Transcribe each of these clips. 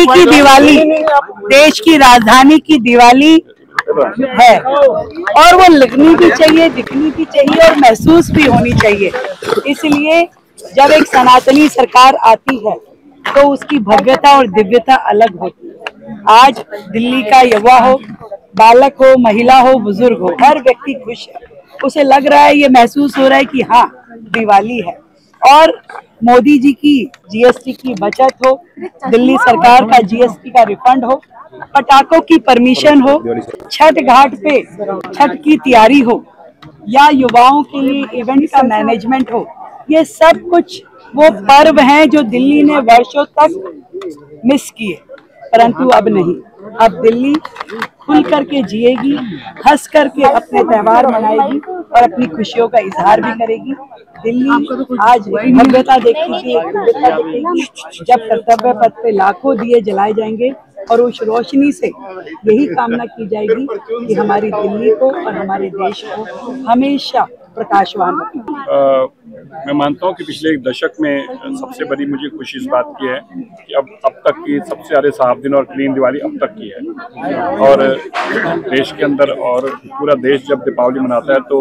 दिल्ली की दिवाली देश की राजधानी की दिवाली है और वो लगनी भी चाहिए, दिखनी भी चाहिए और महसूस भी होनी चाहिए। इसलिए जब एक सनातनी सरकार आती है तो उसकी भव्यता और दिव्यता अलग होती है। आज दिल्ली का युवा हो, बालक हो, महिला हो, बुजुर्ग हो, हर व्यक्ति खुश है। उसे लग रहा है, ये महसूस हो रहा है कि हाँ दिवाली है। और मोदी जी की जीएसटी की बचत हो, दिल्ली सरकार का जीएसटी का रिफंड हो, पटाखों की परमिशन हो, छठ घाट पे छठ की तैयारी हो या युवाओं के लिए इवेंट का मैनेजमेंट हो, ये सब कुछ वो पर्व हैं जो दिल्ली ने वर्षों तक मिस किए। परंतु अब नहीं, अब दिल्ली खुल करके जिएगी, हंस करके अपने त्योहार मनाएगी और अपनी खुशियों का इजहार भी करेगी। दिल्ली आज भव्यता देखेगी, जब कर्तव्य पथ पे लाखों दिए जलाए जाएंगे और उस रोशनी से यही कामना की जाएगी कि हमारी दिल्ली को और हमारे देश को हमेशा प्रकाशवान रखें। मैं मानता हूँ कि पिछले एक दशक में सबसे बड़ी मुझे खुशी इस बात की है कि अब तक की सबसे ज़्यादा साफ दिन और क्लीन दिवाली अब तक की है। और देश के अंदर और पूरा देश जब दीपावली मनाता है तो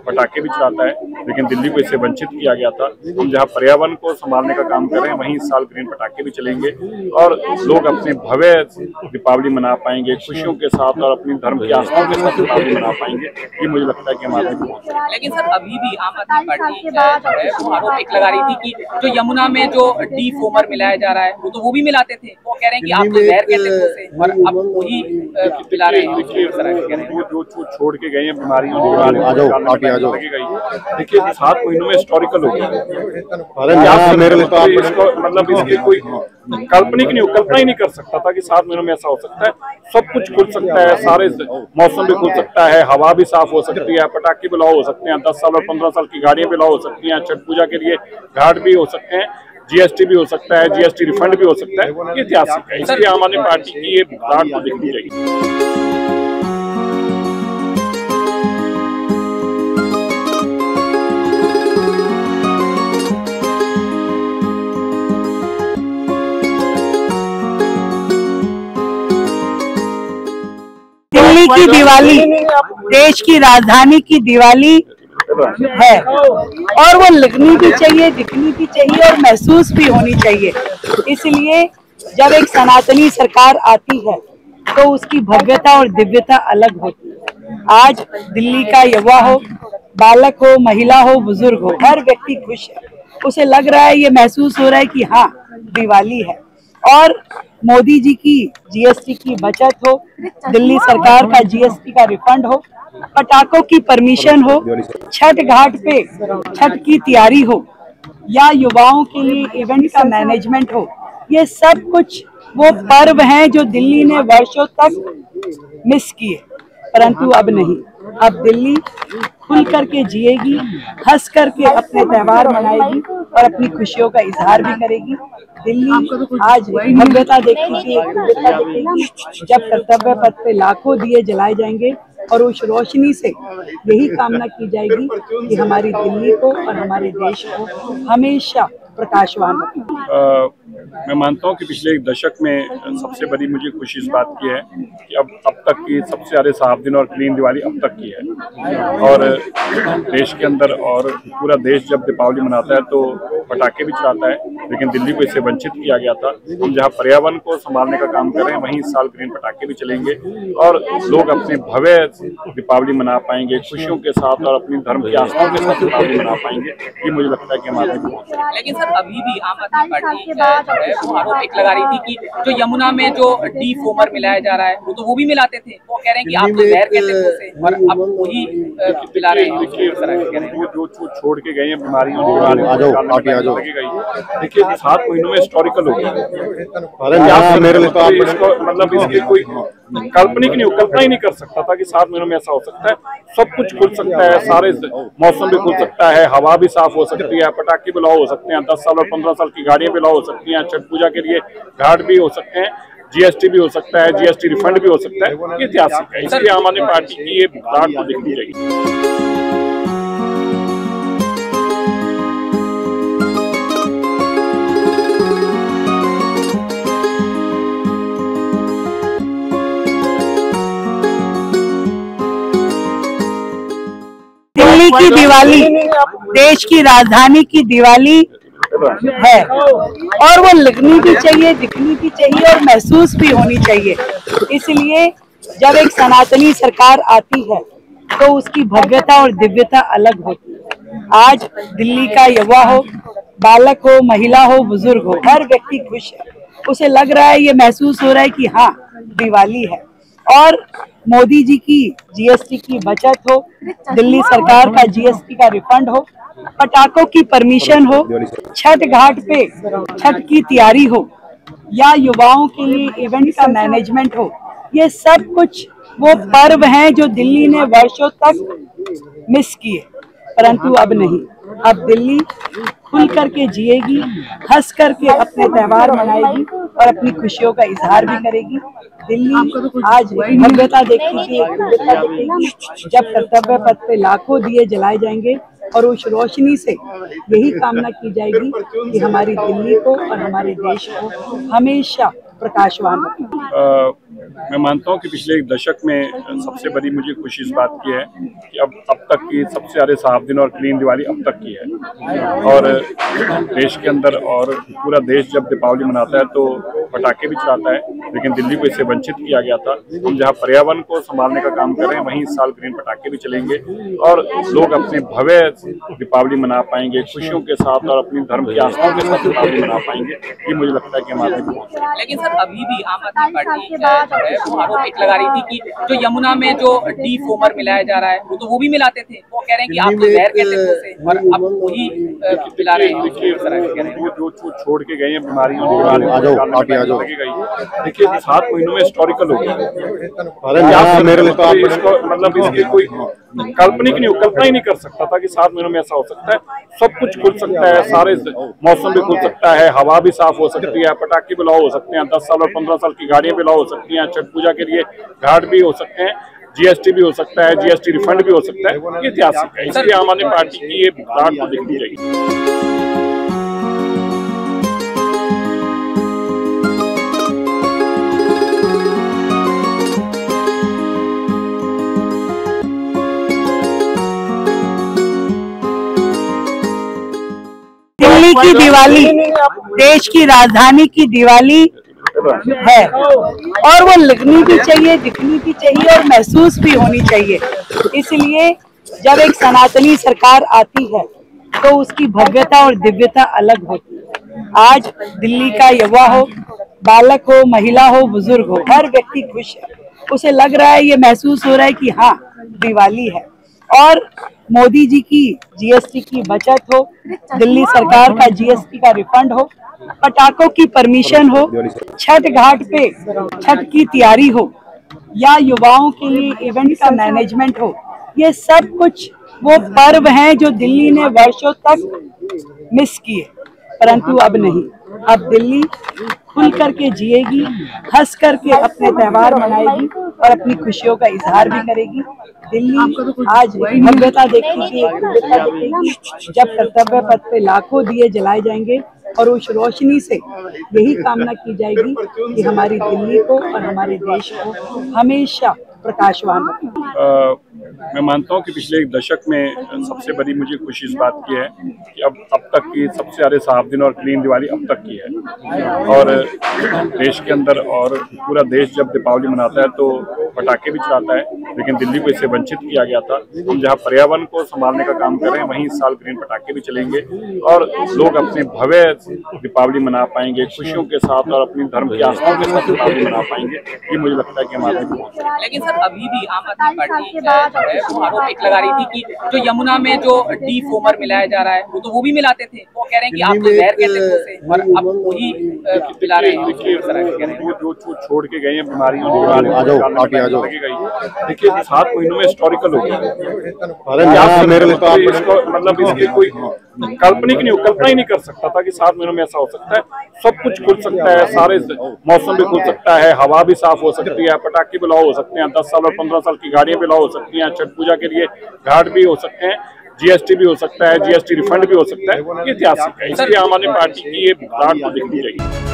पटाखे भी चलाता है, लेकिन दिल्ली को इससे वंचित किया गया था। हम जहाँ पर्यावरण को संभालने का काम कर रहे हैं वहीं इस साल ग्रीन पटाखे भी चलेंगे और लोग अपने भव्य दीपावली मना पाएंगे खुशियों के साथ और अपनी धर्म की आस्थाओं के साथ दीपावली मना पाएंगे। ये मुझे लगता है कि हमारे लिए। लेकिन सर अभी भी आम आदमी पार्टी वो आरोप एक लगा रही थी कि जो यमुना में जो डी फोमर मिलाया जा रहा है वो भी मिलाते थे। वो कह रहे हैं कि आप तो जहर कहते थे उसे और अब वही पिला रहे हैं। जो छोड़ के गए हैं बीमारियों देखिए 7 महीनों में हिस्टोरिकल हो गया। मतलब इसकी कोई काल्पनिक नहीं, कल्पना ही नहीं कर सकता था कि 7 महीनों में ऐसा हो सकता है। सब कुछ खुल सकता है, सारे मौसम भी खुल सकता है, हवा भी साफ हो सकती है, पटाखे भी लाओ हो सकते हैं, 10 साल और 15 साल की गाड़ियां भी लाओ हो सकती हैं, छठ पूजा के लिए घाट भी हो सकते हैं, जीएसटी भी हो सकता है, जीएसटी रिफंड भी हो सकता है। ये ऐतिहासिक है, इसलिए आम आदमी पार्टी की ये घाट को देखनी चाहिए। दिल्ली की दिवाली देश की राजधानी की दिवाली है और वो लगनी भी चाहिए, दिखनी भी चाहिए और महसूस भी होनी चाहिए। इसलिए जब एक सनातनी सरकार आती है तो उसकी भव्यता और दिव्यता अलग होती है। आज दिल्ली का युवा हो, बालक हो, महिला हो, बुजुर्ग हो, हर व्यक्ति खुश है। उसे लग रहा है, ये महसूस हो रहा है कि हाँ दिवाली है। और मोदी जी की जीएसटी की बचत हो, दिल्ली सरकार का जीएसटी का रिफंड हो, पटाखों की परमिशन हो, छठ घाट पे छठ की तैयारी हो या युवाओं के लिए इवेंट का मैनेजमेंट हो, ये सब कुछ वो पर्व हैं जो दिल्ली ने वर्षों तक मिस किए। परंतु अब नहीं, अब दिल्ली खुल करके जिएगी, हंस करके अपने त्योहार मनाएगी और अपनी खुशियों का इजहार भी करेगी। दिल्ली आज भव्यता देखेगी, जब कर्तव्य पथ पे लाखों दिए जलाए जाएंगे और उस रोशनी से यही कामना की जाएगी कि हमारी दिल्ली को और हमारे देश को हमेशा प्रकाशवान रखें। मैं मानता हूँ कि पिछले एक दशक में सबसे बड़ी मुझे खुशी इस बात की है कि अब तक की सबसे ज़्यादा साफ दिन और क्लीन दिवाली अब तक की है। और देश के अंदर और पूरा देश जब दीपावली मनाता है तो पटाखे भी चलाता है, लेकिन दिल्ली को इससे वंचित किया गया था। हम जहाँ पर्यावरण को संभालने का काम कर रहे हैं वहीं इस साल ग्रीन पटाखे भी चलेंगे और लोग अपने भव्य दीपावली मना पाएंगे खुशियों के साथ और अपनी धर्म की आस्थाओं के साथ दीपावली मना पाएंगे। ये मुझे लगता है कि हमारे लिए। लेकिन सर अभी भी आम आदमी पार्टी वो आरोप एक लगा रही थी कि जो यमुना में जो डी फोमर मिलाया जा रहा है वो भी मिलाते थे। वो कह रहे हैं कि आप तो जहर कहते थे उसे और अब वही पिला रहे हैं। जो छोड़ के गए हैं बीमारियों देखिए 7 महीनों में हिस्टोरिकल हो गया। मतलब इसकी कोई काल्पनिक नहीं, कल्पना ही नहीं कर सकता था कि 7 महीनों में ऐसा हो सकता है। सब कुछ खुल सकता है, सारे मौसम भी खुल सकता है, हवा भी साफ हो सकती है, पटाखे भी लाओ हो सकते हैं, 10 साल और 15 साल की गाड़ियां भी लाओ हो सकती हैं, छठ पूजा के लिए घाट भी हो सकते हैं, जीएसटी भी हो सकता है, जीएसटी रिफंड भी हो सकता है। ये ऐतिहासिक है, इसलिए आम आदमी पार्टी की ये घाट को देखनी चाहिए। की दिवाली देश की राजधानी की दिवाली है और वो लगनी भी चाहिए, दिखनी भी चाहिए और महसूस भी होनी चाहिए। इसलिए जब एक सनातनी सरकार आती है तो उसकी भव्यता और दिव्यता अलग होती है। आज दिल्ली का युवा हो, बालक हो, महिला हो, बुजुर्ग हो, हर व्यक्ति खुश है। उसे लग रहा है, ये महसूस हो रहा है कि हाँ दिवाली है। और मोदी जी की जीएसटी की बचत हो, दिल्ली सरकार का जीएसटी का रिफंड हो, पटाखों की परमिशन हो, छठ घाट पे छठ की तैयारी हो, या युवाओं के लिए इवेंट का मैनेजमेंट हो, ये सब कुछ वो पर्व हैं जो दिल्ली ने वर्षों तक मिस किए। परंतु अब नहीं, अब दिल्ली खुल करके जिएगी, हंस करके अपने त्योहार मनाएगी और अपनी खुशियों का इजहार भी करेगी। दिल्ली आज भव्यता देखेगी, दिव्यता देखेगी जब कर्तव्य पथ पे लाखों दिए जलाए जाएंगे और उस रोशनी से यही कामना की जाएगी कि हमारी दिल्ली को और हमारे देश को हमेशा प्रकाशवान रखें। मैं मानता हूं कि पिछले एक दशक में सबसे बड़ी मुझे खुशी इस बात की है कि अब तक की सबसे ज़्यादा साफ दिन और क्लीन दिवाली अब तक की है। और देश के अंदर और पूरा देश जब दीपावली मनाता है तो पटाखे भी चलाता है, लेकिन दिल्ली को इससे वंचित किया गया था। हम जहां पर्यावरण को संभालने का काम कर रहे हैं, वहीं इस साल ग्रीन पटाखे भी चलेंगे और लोग अपने भव्य दीपावली मना पाएंगे खुशियों के साथ और अपनी धर्म की आस्थाओं के साथ दीपावली मना पाएंगे। ये मुझे लगता है कि हमारे लिए बहुत है। लेकिन सर अभी भी आम आदमी पार्टी जो है वो आरोप एक लगा रही थी कि जो यमुना में जो डी फोमर मिलाया जा रहा है वो भी मिलाते थे। वो कह रहे हैं कि आप तो जहर कहते थे उसे और अब वही पिला रहे हैं। जो छोड़ के गए हैं बीमारियों देखिए 7 महीनों में हिस्टोरिकल हो गया। मेरे लिए तो इसको मतलब इसकी कोई काल्पनिक नहीं हो, कल्पना ही नहीं कर सकता था कि 7 महीनों में ऐसा हो सकता है। सब कुछ खुल सकता है, सारे मौसम भी खुल सकता है, हवा भी साफ हो सकती है, पटाखे भी लाओ हो सकते हैं, 10 साल और 15 साल की गाड़ियां भी लाओ हो सकती हैं, छठ पूजा के लिए घाट भी हो सकते हैं, जीएसटी भी हो सकता है, जीएसटी रिफंड भी हो सकता है। ये ऐतिहासिक है, इसलिए आम आदमी पार्टी की ये बात तो दिखनी चाहिए। दिल्ली की दिवाली देश की राजधानी की दिवाली है और वो लगनी भी चाहिए, दिखनी भी चाहिए और महसूस भी होनी चाहिए। इसलिए जब एक सनातनी सरकार आती है तो उसकी भव्यता और दिव्यता अलग होती है। आज दिल्ली का युवा हो, बालक हो, महिला हो, बुजुर्ग हो, हर व्यक्ति खुश है। उसे लग रहा है, ये महसूस हो रहा है कि हाँ दिवाली है। और मोदी जी की जीएसटी की बचत हो, दिल्ली सरकार का जीएसटी का रिफंड हो, पटाखों की परमिशन हो, छठ घाट पे छठ की तैयारी हो, या युवाओं के लिए इवेंट का मैनेजमेंट हो, ये सब कुछ वो पर्व हैं जो दिल्ली ने वर्षों तक मिस किए। परंतु अब नहीं, अब दिल्ली खुल करके जिएगी, हंस करके अपने त्योहार मनाएगी और अपनी खुशियों का इजहार भी करेगी। दिल्ली आज भव्यता देखेगी, दिव्यता देखेगी जब कर्तव्य पथ पे लाखों दिए जलाए जाएंगे और उस रोशनी से यही कामना की जाएगी कि हमारी दिल्ली को और हमारे देश को हमेशा प्रकाशवान रखें। मैं मानता हूं कि पिछले एक दशक में सबसे बड़ी मुझे खुशी इस बात की है कि अब तक की सबसे ज़्यादा साफ दिन और क्लीन दिवाली अब तक की है। और देश के अंदर और पूरा देश जब दीपावली मनाता है तो पटाखे भी चलाता है, लेकिन दिल्ली को इससे वंचित किया गया था। हम जहां पर्यावरण को संभालने का काम कर रहे हैं, वहीं इस साल ग्रीन पटाखे भी चलेंगे और लोग अपने भव्य दीपावली मना पाएंगे खुशियों के साथ और अपनी धर्म की आस्थाओं के साथ दीपावली मना पाएंगे। ये मुझे लगता है कि हमारे लिए बहुत है। लेकिन सर अभी भी आम आदमी पार्टी जो है वो आरोप एक लगा रही थी कि जो यमुना में जो डी फोमर मिलाया जा रहा है वो भी मिलाते थे। वो कह रहे हैं कि आप तो जहर कहते थे उसे और अब वही पिला रहे हैं। जो छोड़ के गए हैं बीमारियों देखिए 7 महीनों में हिस्टोरिकल हो गया। मेरे लिए तो इसको मतलब इसकी कोई काल्पनिक नहीं हो, कल्पना ही नहीं कर सकता था कि 7 महीनों में ऐसा हो सकता है। सब कुछ खुल सकता है, सारे मौसम भी खुल सकता है, हवा भी साफ हो सकती है, पटाखे भी लाओ हो सकते हैं, 10 साल और 15 साल की गाड़ियां भी लाओ हो सकती हैं, छठ पूजा के लिए घाट भी हो सकते हैं, जीएसटी भी हो सकता है, जीएसटी रिफंड भी हो सकता है। ये ऐतिहासिक है, इसलिए आम आदमी पार्टी की ये बात तो दिखनी चाहिए।